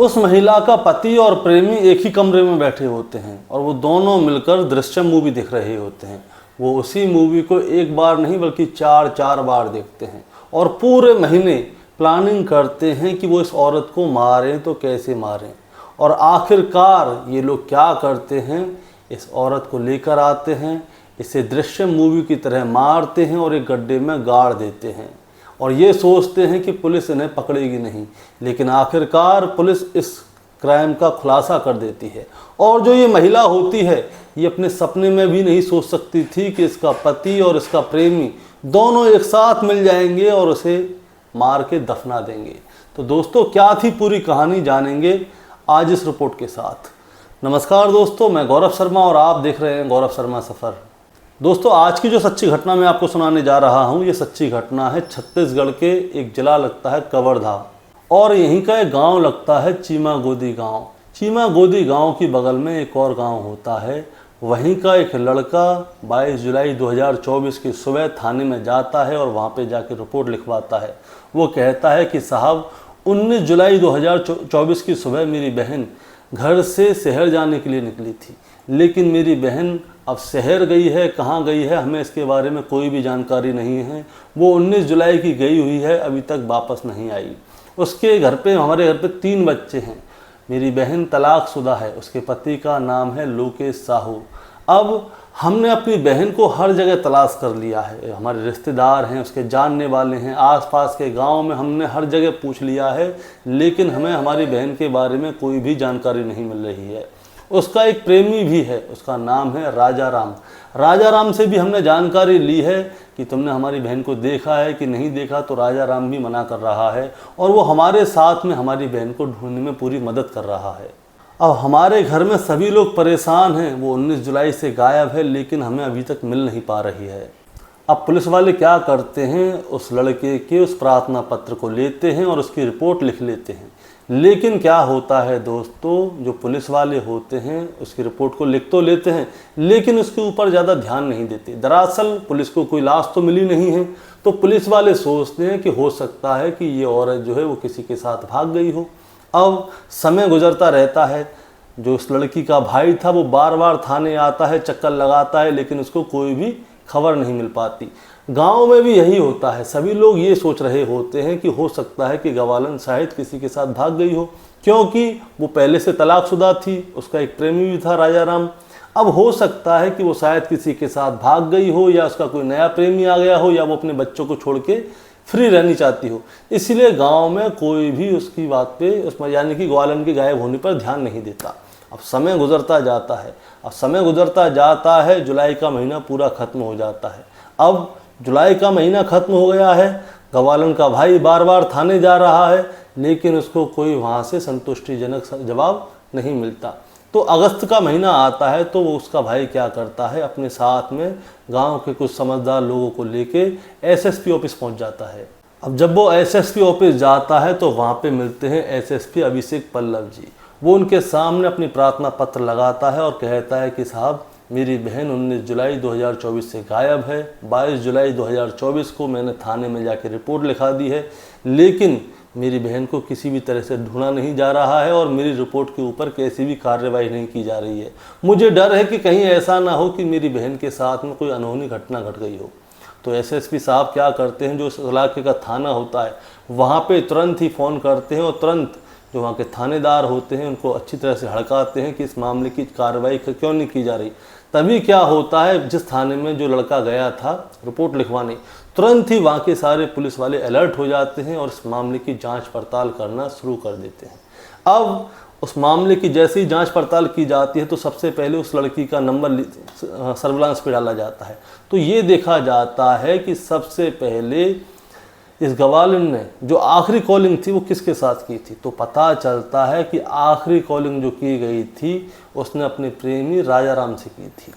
उस महिला का पति और प्रेमी एक ही कमरे में बैठे होते हैं और वो दोनों मिलकर दृश्यम मूवी देख रहे होते हैं। वो उसी मूवी को एक बार नहीं बल्कि 4 बार देखते हैं और पूरे महीने प्लानिंग करते हैं कि वो इस औरत को मारें तो कैसे मारें। और आखिरकार ये लोग क्या करते हैं, इस औरत को लेकर आते हैं, इसे दृश्यम मूवी की तरह मारते हैं और एक गड्ढे में गाड़ देते हैं और ये सोचते हैं कि पुलिस इन्हें पकड़ेगी नहीं। लेकिन आखिरकार पुलिस इस क्राइम का खुलासा कर देती है। और जो ये महिला होती है, ये अपने सपने में भी नहीं सोच सकती थी कि इसका पति और इसका प्रेमी दोनों एक साथ मिल जाएंगे और उसे मार के दफना देंगे। तो दोस्तों, क्या थी पूरी कहानी, जानेंगे आज इस रिपोर्ट के साथ। नमस्कार दोस्तों, मैं गौरव शर्मा और आप देख रहे हैं गौरव शर्मा सफ़र। दोस्तों, आज की जो सच्ची घटना मैं आपको सुनाने जा रहा हूँ, ये सच्ची घटना है छत्तीसगढ़ के एक जिला लगता है कवर्धा और यहीं का एक गांव लगता है चीमा गोदी गांव। चीमा गोदी गांव की बगल में एक और गांव होता है। वहीं का एक लड़का 22 जुलाई 2024 की सुबह थाने में जाता है और वहाँ पे जाके रिपोर्ट लिखवाता है। वो कहता है कि साहब, 19 जुलाई 2024 की सुबह मेरी बहन घर से शहर जाने के लिए निकली थी, लेकिन मेरी बहन अब शहर गई है, कहाँ गई है हमें इसके बारे में कोई भी जानकारी नहीं है। वो 19 जुलाई की गई हुई है, अभी तक वापस नहीं आई। उसके घर पे, हमारे घर पे 3 बच्चे हैं। मेरी बहन तलाकशुदा है, उसके पति का नाम है लोकेश साहू। अब हमने अपनी बहन को हर जगह तलाश कर लिया है, हमारे रिश्तेदार हैं, उसके जानने वाले हैं, आसपास के गांव में हमने हर जगह पूछ लिया है, लेकिन हमें हमारी बहन के बारे में कोई भी जानकारी नहीं मिल रही है। उसका एक प्रेमी भी है, उसका नाम है राजा राम। राजा राम से भी हमने जानकारी ली है कि तुमने हमारी बहन को देखा है कि नहीं देखा, तो राजा राम भी मना कर रहा है और वो हमारे साथ में हमारी बहन को ढूंढने में पूरी मदद कर रहा है। अब हमारे घर में सभी लोग परेशान हैं। वो 19 जुलाई से गायब है, लेकिन हमें अभी तक मिल नहीं पा रही है। अब पुलिस वाले क्या करते हैं, उस लड़के के उस प्रार्थना पत्र को लेते हैं और उसकी रिपोर्ट लिख लेते हैं। लेकिन क्या होता है दोस्तों, जो पुलिस वाले होते हैं उसकी रिपोर्ट को लिख तो लेते हैं, लेकिन उसके ऊपर ज़्यादा ध्यान नहीं देते। दरअसल पुलिस को कोई लाश तो मिली नहीं है, तो पुलिस वाले सोचते हैं कि हो सकता है कि ये औरत जो है वो किसी के साथ भाग गई हो। अब समय गुजरता रहता है। जो उस लड़की का भाई था वो बार बार थाने आता है, चक्कर लगाता है, लेकिन उसको कोई भी खबर नहीं मिल पाती। गांव में भी यही होता है। सभी लोग ये सोच रहे होते हैं कि हो सकता है कि गवालन शायद किसी के साथ भाग गई हो, क्योंकि वो पहले से तलाकशुदा थी, उसका एक प्रेमी भी था राजा राम। अब हो सकता है कि वो शायद किसी के साथ भाग गई हो, या उसका कोई नया प्रेमी आ गया हो, या वो अपने बच्चों को छोड़ के फ्री रहनी चाहती हो। इसलिए गांव में कोई भी उसकी बात पे, उसमें यानी कि ग्वालन के गायब होने पर ध्यान नहीं देता। अब समय गुजरता जाता है। अब समय गुजरता जाता है, जुलाई का महीना पूरा खत्म हो जाता है। अब जुलाई का महीना खत्म हो गया है। ग्वालन का भाई बार बार थाने जा रहा है, लेकिन उसको कोई वहाँ से संतुष्टिजनक जवाब नहीं मिलता। तो अगस्त का महीना आता है, तो वो उसका भाई क्या करता है, अपने साथ में गांव के कुछ समझदार लोगों को लेके एसएसपी ऑफिस पहुंच जाता है। अब जब वो एसएसपी ऑफिस जाता है तो वहाँ पे मिलते हैं एसएसपी अभिषेक पल्लव जी। वो उनके सामने अपनी प्रार्थना पत्र लगाता है और कहता है कि साहब, मेरी बहन 19 जुलाई 2024 से गायब है। 22 जुलाई 2024 को मैंने थाने में जाके रिपोर्ट लिखा दी है, लेकिन मेरी बहन को किसी भी तरह से ढूंढा नहीं जा रहा है और मेरी रिपोर्ट के ऊपर कैसी भी कार्रवाई नहीं की जा रही है। मुझे डर है कि कहीं ऐसा ना हो कि मेरी बहन के साथ में कोई अनहोनी घटना घट गई हो। तो एसएसपी साहब क्या करते हैं, जो उस इलाके का थाना होता है वहाँ पे तुरंत ही फ़ोन करते हैं और तुरंत जो वहाँ के थानेदार होते हैं उनको अच्छी तरह से हड़काते हैं कि इस मामले की कार्रवाई क्यों नहीं की जा रही। तभी क्या होता है, जिस थाने में जो लड़का गया था रिपोर्ट लिखवाने, तुरंत ही वहाँ के सारे पुलिस वाले अलर्ट हो जाते हैं और इस मामले की जांच पड़ताल करना शुरू कर देते हैं। अब उस मामले की जैसे ही जांच पड़ताल की जाती है तो सबसे पहले उस लड़की का नंबर सर्विलांस पे डाला जाता है। तो ये देखा जाता है कि सबसे पहले इस गवालन ने जो आखिरी कॉलिंग थी वो किसके साथ की थी। तो पता चलता है कि आखिरी कॉलिंग जो की गई थी उसने अपने प्रेमी राजा राम से की थी।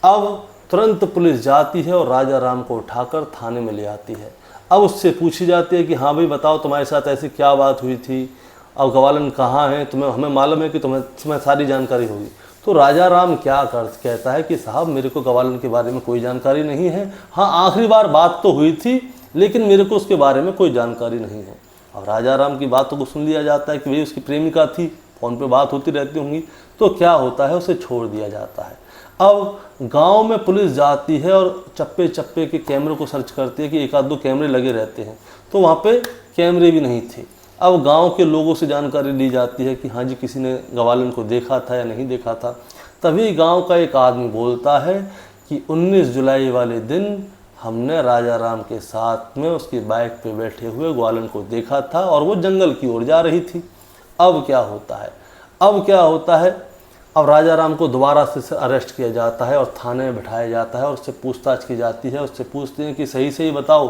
अब तुरंत पुलिस जाती है और राजा राम को उठाकर थाने में ले आती है। अब उससे पूछी जाती है कि हाँ भाई बताओ, तुम्हारे साथ ऐसी क्या बात हुई थी, अब गवालन कहाँ है, तुम्हें हमें मालूम है कि तुम्हें सारी जानकारी होगी। तो राजा राम क्या कहता है कि साहब, मेरे को गवालन के बारे में कोई जानकारी नहीं है। हाँ, आखिरी बार बात तो हुई थी, लेकिन मेरे को उसके बारे में कोई जानकारी नहीं है। अब राजा राम की बातों को सुन लिया जाता है कि भाई उसकी प्रेमिका थी, फ़ोन पे बात होती रहती होंगी, तो क्या होता है, उसे छोड़ दिया जाता है। अब गांव में पुलिस जाती है और चप्पे चप्पे के कैमरे को सर्च करती है कि एक आध दो कैमरे लगे रहते हैं, तो वहाँ पे कैमरे भी नहीं थे। अब गांव के लोगों से जानकारी ली जाती है कि हाँ जी किसी ने ग्वालन को देखा था या नहीं देखा था। तभी गांव का एक आदमी बोलता है कि 19 जुलाई वाले दिन हमने राजा राम के साथ में उसकी बाइक पे बैठे हुए ग्वालन को देखा था और वो जंगल की ओर जा रही थी। अब क्या होता है, अब राजा राम को दोबारा से अरेस्ट किया जाता है और थाने में बिठाया जाता है और उससे पूछताछ की जाती है। उससे पूछते हैं कि सही सही बताओ,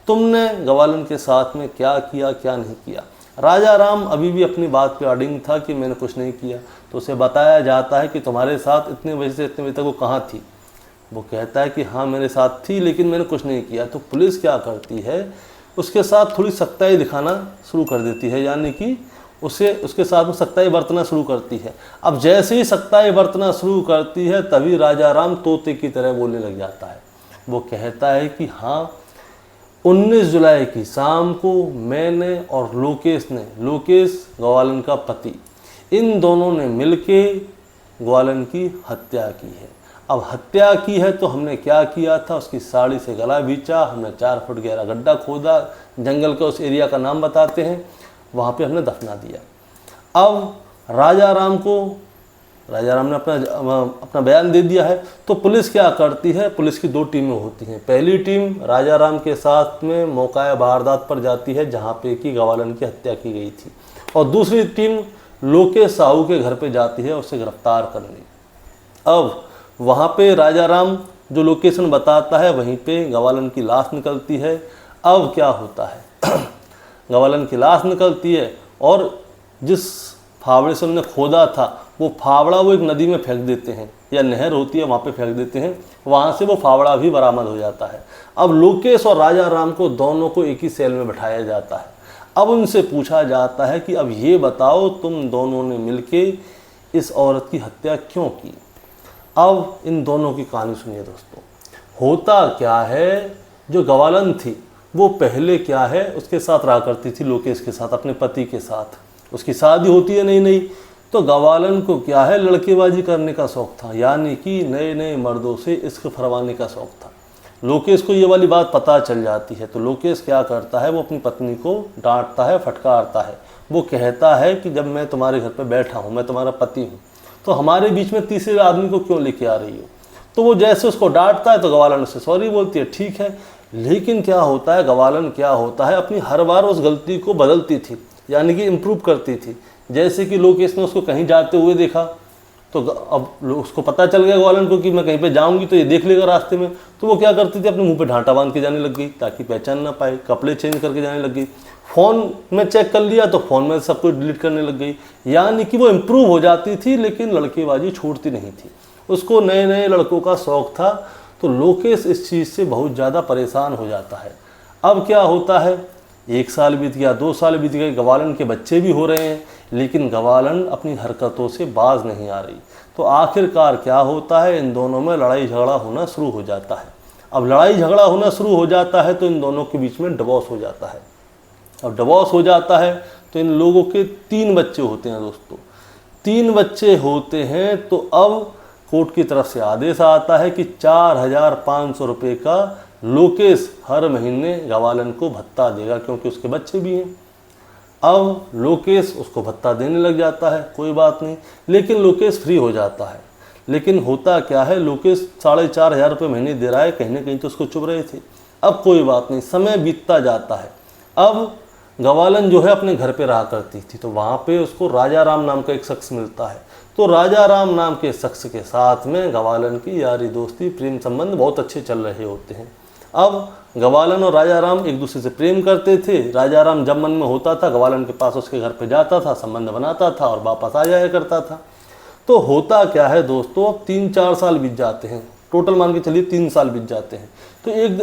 तुमने ग्वालन के साथ में क्या किया क्या नहीं किया। राजा राम अभी भी अपनी बात पे अडिग था कि मैंने कुछ नहीं किया। तो उसे बताया जाता है कि तुम्हारे साथ इतने बजे से इतने बजे तक वो कहाँ थी। वो कहता है कि हाँ मेरे साथ थी, लेकिन मैंने कुछ नहीं किया। तो पुलिस क्या करती है, उसके साथ थोड़ी सख्ताई दिखाना शुरू कर देती है, यानी कि उसके साथ में सख्ताई बरतना शुरू करती है। अब जैसे ही सख्ताई बरतना शुरू करती है तभी राजा राम तोते की तरह बोलने लग जाता है। वो कहता है कि हाँ 19 जुलाई की शाम को मैंने और लोकेश ग्वालन का पति, इन दोनों ने मिलके ग्वालन की हत्या की है। अब हत्या की है तो हमने क्या किया था, उसकी साड़ी से गला बीचा, हमने 4 फुट गहरा गड्ढा खोदा, जंगल का उस एरिया का नाम बताते हैं, वहाँ पे हमने दफना दिया। अब राजा राम ने अपना बयान दे दिया है। तो पुलिस क्या करती है, पुलिस की 2 टीमें होती हैं। पहली टीम राजा राम के साथ में मौका वारदात पर जाती है जहाँ पे कि ग्वालन की हत्या की गई थी, और दूसरी टीम लोकेश साहू के घर पे जाती है उसे गिरफ्तार करने। अब वहाँ पे राजा राम जो लोकेशन बताता है वहीं पे ग्वालन की लाश निकलती है। अब क्या होता है ग्वालन की लाश निकलती है और जिस फावड़े से उन्होंने खोदा था वो फावड़ा वो एक नदी में फेंक देते हैं, या नहर होती है वहाँ पे फेंक देते हैं, वहाँ से वो फावड़ा भी बरामद हो जाता है। अब लोकेश और राजा राम को दोनों को एक ही सेल में बिठाया जाता है। अब उनसे पूछा जाता है कि अब ये बताओ तुम दोनों ने मिलके इस औरत की हत्या क्यों की। अब इन दोनों की कहानी सुनिए दोस्तों। होता क्या है, जो ग्वालन थी वो पहले क्या है उसके साथ रहा करती थी, लोकेश के साथ, अपने पति के साथ। उसकी शादी होती है नई, तो ग्वालन को क्या है लड़केबाजी करने का शौक़ था, यानी कि नए नए मर्दों से इश्क फरमाने का शौक़ था। लोकेश को ये वाली बात पता चल जाती है, तो लोकेश क्या करता है, वो अपनी पत्नी को डांटता है, फटकारता है। वो कहता है कि जब मैं तुम्हारे घर पर बैठा हूँ, मैं तुम्हारा पति हूँ, तो हमारे बीच में तीसरे आदमी को क्यों लेके आ रही हो। तो वो जैसे उसको डांटता है तो ग्वालन उससे सॉरी बोलती है, ठीक है। लेकिन क्या होता है, ग्वालन क्या होता है अपनी हर बार उस गलती को बदलती थी, यानी कि इम्प्रूव करती थी। जैसे कि लोकेश ने उसको कहीं जाते हुए देखा, तो अब उसको पता चल गया ग्वालन को कि मैं कहीं पे जाऊंगी तो ये देख लेगा रास्ते में, तो वो क्या करती थी, अपने मुंह पे ढांटा बांध के जाने लग गई ताकि पहचान ना पाए। कपड़े चेंज करके जाने लग गई। फ़ोन में चेक कर लिया तो फ़ोन में सब कुछ डिलीट करने लग गई, यानी कि वो इम्प्रूव हो जाती थी, लेकिन लड़केबाजी छूटती नहीं थी। उसको नए नए लड़कों का शौक़ था। तो लोकेश इस चीज़ से बहुत ज़्यादा परेशान हो जाता है। अब क्या होता है, 1 साल बीत गया, 2 साल बीत गए, ग्वालन के बच्चे भी हो रहे हैं, लेकिन ग्वालन अपनी हरकतों से बाज नहीं आ रही। तो आखिरकार क्या होता है, इन दोनों में लड़ाई झगड़ा होना शुरू हो जाता है। अब लड़ाई झगड़ा होना शुरू हो जाता है तो इन दोनों के बीच में डिवोर्स हो जाता है। अब डिवोर्स हो जाता है तो इन लोगों के 3 बच्चे होते हैं दोस्तों। 3 बच्चे होते हैं। तो अब कोर्ट की तरफ से आदेश आता है कि 4500 रुपये का लोकेश हर महीने ग्वालन को भत्ता देगा, क्योंकि उसके बच्चे भी हैं। अब लोकेश उसको भत्ता देने लग जाता है, कोई बात नहीं, लेकिन लोकेश फ्री हो जाता है। लेकिन होता क्या है, लोकेश 4500 रुपये महीने दे रहा है, कहीं ना कहीं तो उसको चुभ रहे थे। अब कोई बात नहीं, समय बीतता जाता है। अब ग्वालन जो है अपने घर पे रहा करती थी, तो वहाँ पे उसको राजा राम नाम का एक शख्स मिलता है। तो राजा राम नाम के शख्स के साथ में ग्वालन की यारी दोस्ती प्रेम संबंध बहुत अच्छे चल रहे होते हैं। अब ग्वालन और राजा राम एक दूसरे से प्रेम करते थे। राजा राम जब मन में होता था ग्वालन के पास उसके घर पे जाता था, संबंध बनाता था और वापस आ जाया करता था। तो होता क्या है दोस्तों, अब 3-4 साल बीत जाते हैं, टोटल मान के चलिए 3 साल बीत जाते हैं। तो एक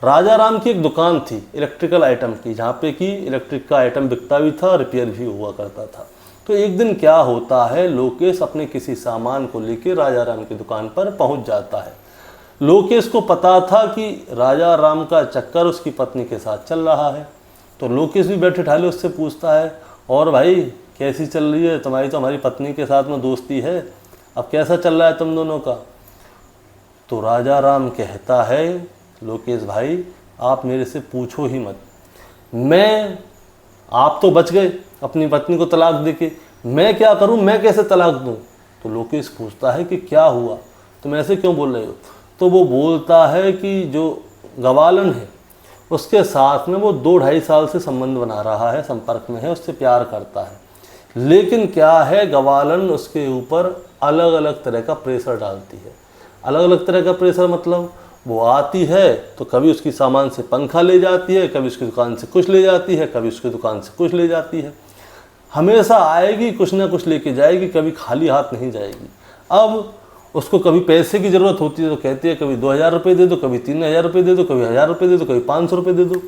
राजा राम की एक दुकान थी इलेक्ट्रिकल आइटम की, जहाँ पे कि इलेक्ट्रिक का आइटम बिकता भी था, रिपेयर भी हुआ करता था। तो एक दिन क्या होता है, लोकेश अपने किसी सामान को लेकर राजा राम की दुकान पर पहुंच जाता है। लोकेश को पता था कि राजा राम का चक्कर उसकी पत्नी के साथ चल रहा है। तो लोकेश भी बैठे ठाले उससे पूछता है, और भाई कैसी चल रही है तुम्हारी, तो हमारी पत्नी के साथ में दोस्ती है, अब कैसा चल रहा है तुम दोनों का। तो राजा राम कहता है, लोकेश भाई आप मेरे से पूछो ही मत, आप तो बच गए अपनी पत्नी को तलाक देके, मैं क्या करूं, मैं कैसे तलाक दूं। तो लोकेश पूछता है कि क्या हुआ, तुम ऐसे क्यों बोल रहे हो। तो वो बोलता है कि जो गवालन है उसके साथ में वो 2-2.5 साल से संबंध बना रहा है, संपर्क में है, उससे प्यार करता है, लेकिन क्या है गवालन उसके ऊपर अलग अलग तरह का प्रेशर डालती है। अलग अलग तरह का प्रेशर मतलब वो आती है तो कभी उसकी सामान से पंखा ले जाती है, कभी उसकी दुकान से कुछ ले जाती है, कभी उसकी दुकान से कुछ ले जाती है, हमेशा आएगी कुछ ना कुछ लेके जाएगी, कभी खाली हाथ नहीं जाएगी। अब उसको कभी पैसे की ज़रूरत होती है तो कहती है कभी 2,000 रुपये दे दो, कभी 3,000 रुपये दे दो, कभी 1,000 रुपये दे दो, कभी 500 रुपये दे दो।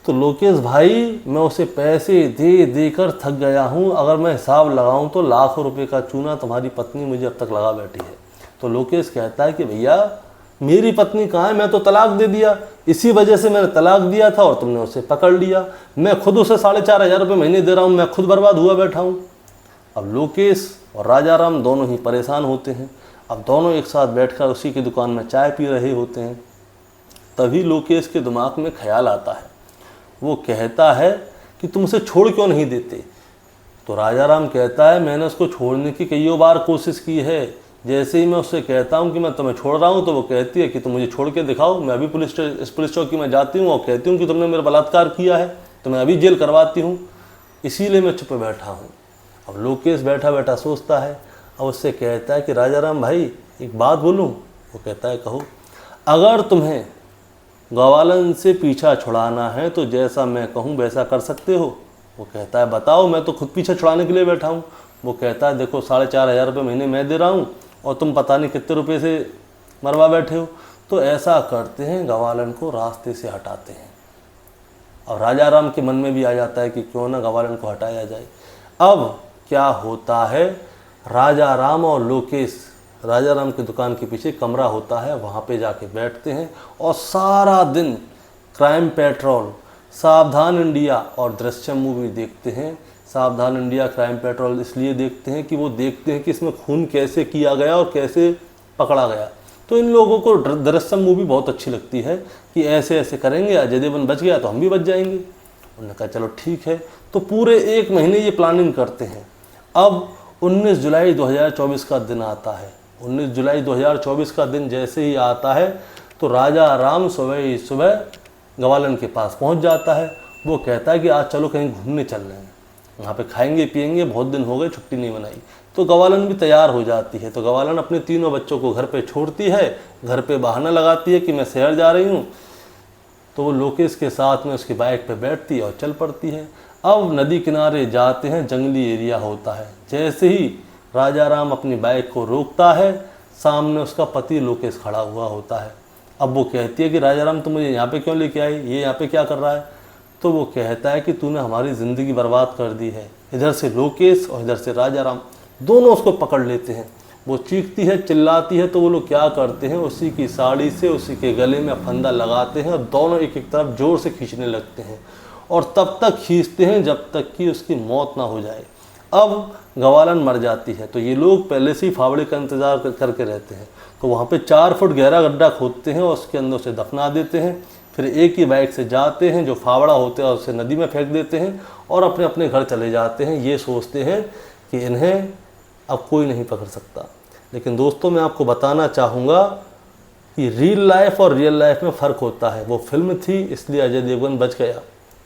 तो लोकेश भाई मैं उसे पैसे दे देकर थक गया हूँ, अगर मैं हिसाब लगाऊँ तो लाखों रुपये का चूना तुम्हारी पत्नी मुझे अब तक लगा बैठी है। तो लोकेश कहता है कि भैया मेरी पत्नी कहाँ है, मैं तो तलाक दे दिया, इसी वजह से मैंने तलाक दिया था और तुमने उसे पकड़ लिया, मैं खुद उसे 4,500 रुपये महीने दे रहा हूँ, मैं खुद बर्बाद हुआ बैठा हूँ। अब लोकेश और राजा राम दोनों ही परेशान होते हैं। अब दोनों एक साथ बैठकर उसी की दुकान में चाय पी रहे होते हैं। तभी लोकेश के दिमाग में ख्याल आता है, वो कहता है कि तुम उसे छोड़ क्यों नहीं देते। तो राजा राम कहता है मैंने उसको छोड़ने की कईयों बार कोशिश की है, जैसे ही मैं उससे कहता हूँ कि मैं तुम्हें छोड़ रहा हूँ तो वो कहती है कि तुम मुझे छोड़ के दिखाओ, मैं अभी पुलिस चौकी में जाती हूँ और कहती हूँ कि तुमने मेरा बलात्कार किया है, तो मैं अभी जेल करवाती हूँ, इसीलिए मैं चुप बैठा हूँ। अब लोकेश बैठा बैठा सोचता है, अब उससे कहता है कि राजा राम भाई एक बात बोलूँ। वो कहता है कहो। अगर तुम्हें गवालन से पीछा छुड़ाना है तो जैसा मैं कहूँ वैसा कर सकते हो। वो कहता है बताओ, मैं तो खुद पीछा छुड़ाने के लिए बैठा हूँ। वो कहता है देखो 4,500 रुपये महीने मैं दे रहा हूँ और तुम पता नहीं कितने रुपए से मरवा बैठे हो। तो ऐसा करते हैं, गवालन को रास्ते से हटाते हैं। और राजा राम के मन में भी आ जाता है कि क्यों ना गवालन को हटाया जाए। अब क्या होता है, राजा राम और लोकेश राजा राम की दुकान के पीछे कमरा होता है, वहाँ पे जाके बैठते हैं और सारा दिन क्राइम पेट्रोल, सावधान इंडिया और दृश्यम मूवी देखते हैं। सावधान इंडिया, क्राइम पेट्रोल इसलिए देखते हैं कि वो देखते हैं कि इसमें खून कैसे किया गया और कैसे पकड़ा गया। तो इन लोगों को दृश्यम मूवी बहुत अच्छी लगती है कि ऐसे ऐसे करेंगे, अजय देवगन बच गया तो हम भी बच जाएंगे। उन्होंने कहा चलो ठीक है। तो पूरे 1 महीने ये प्लानिंग करते हैं। अब 19 जुलाई 2024 का दिन आता है। 19 जुलाई 2024 का दिन जैसे ही आता है तो राजा राम सुबह गवालन के पास पहुंच जाता है। वो कहता है कि आज चलो कहीं घूमने चल रहे हैं, वहाँ पे खाएंगे पिएंगे, बहुत दिन हो गए छुट्टी नहीं बनाई। तो गवालन भी तैयार हो जाती है। तो गवालन अपने तीनों बच्चों को घर पे छोड़ती है, घर पे बहाना लगाती है कि मैं शहर जा रही हूँ। तो वो लोकेश के साथ में उसकी बाइक पे बैठती है और चल पड़ती है। अब नदी किनारे जाते हैं, जंगली एरिया होता है। जैसे ही राजा राम अपनी बाइक को रोकता है, सामने उसका पति लोकेश खड़ा हुआ होता है। अब वो कहती है कि राजा राम तुम मुझे यहाँ पे क्यों लेके आई, ये यहाँ पे क्या कर रहा है। तो वो कहता है कि तूने हमारी ज़िंदगी बर्बाद कर दी है। इधर से लोकेश और इधर से राजा राम दोनों उसको पकड़ लेते हैं। वो चीखती है, चिल्लाती है। तो वो लोग क्या करते हैं, उसी की साड़ी से उसी के गले में फंदा लगाते हैं और दोनों एक एक तरफ जोर से खींचने लगते हैं और तब तक खींचते हैं जब तक कि उसकी मौत ना हो जाए। अब गवालन मर जाती है तो ये लोग पहले से ही फावड़े का इंतज़ार करके रहते हैं। तो वहाँ पे 4 फुट गहरा गड्ढा खोदते हैं और उसके अंदर उसे दफना देते हैं। फिर एक ही बाइक से जाते हैं, जो फावड़ा होते हैं उसे नदी में फेंक देते हैं और अपने अपने घर चले जाते हैं। ये सोचते हैं कि इन्हें अब कोई नहीं पकड़ सकता। लेकिन दोस्तों मैं आपको बताना चाहूँगा कि रियल लाइफ और रियल लाइफ में फ़र्क होता है। वो फिल्म थी इसलिए अजय देवगन बच गया,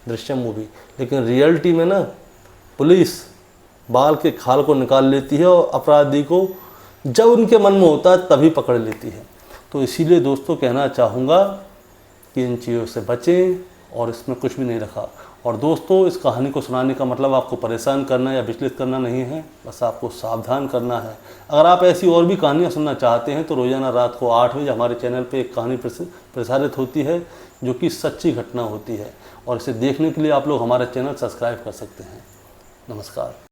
दृश्यम मूवी, लेकिन रियलिटी में ना पुलिस बाल के खाल को निकाल लेती है और अपराधी को जब उनके मन में होता है तभी पकड़ लेती है। तो इसीलिए दोस्तों कहना चाहूँगा कि इन चीज़ों से बचें और इसमें कुछ भी नहीं रखा। और दोस्तों इस कहानी को सुनाने का मतलब आपको परेशान करना या विचलित करना नहीं है, बस आपको सावधान करना है। अगर आप ऐसी और भी कहानियाँ सुनना चाहते हैं तो रोज़ाना रात को 8 बजे हमारे चैनल पे एक कहानी प्रसारित होती है जो कि सच्ची घटना होती है, और इसे देखने के लिए आप लोग हमारा चैनल सब्सक्राइब कर सकते हैं। नमस्कार।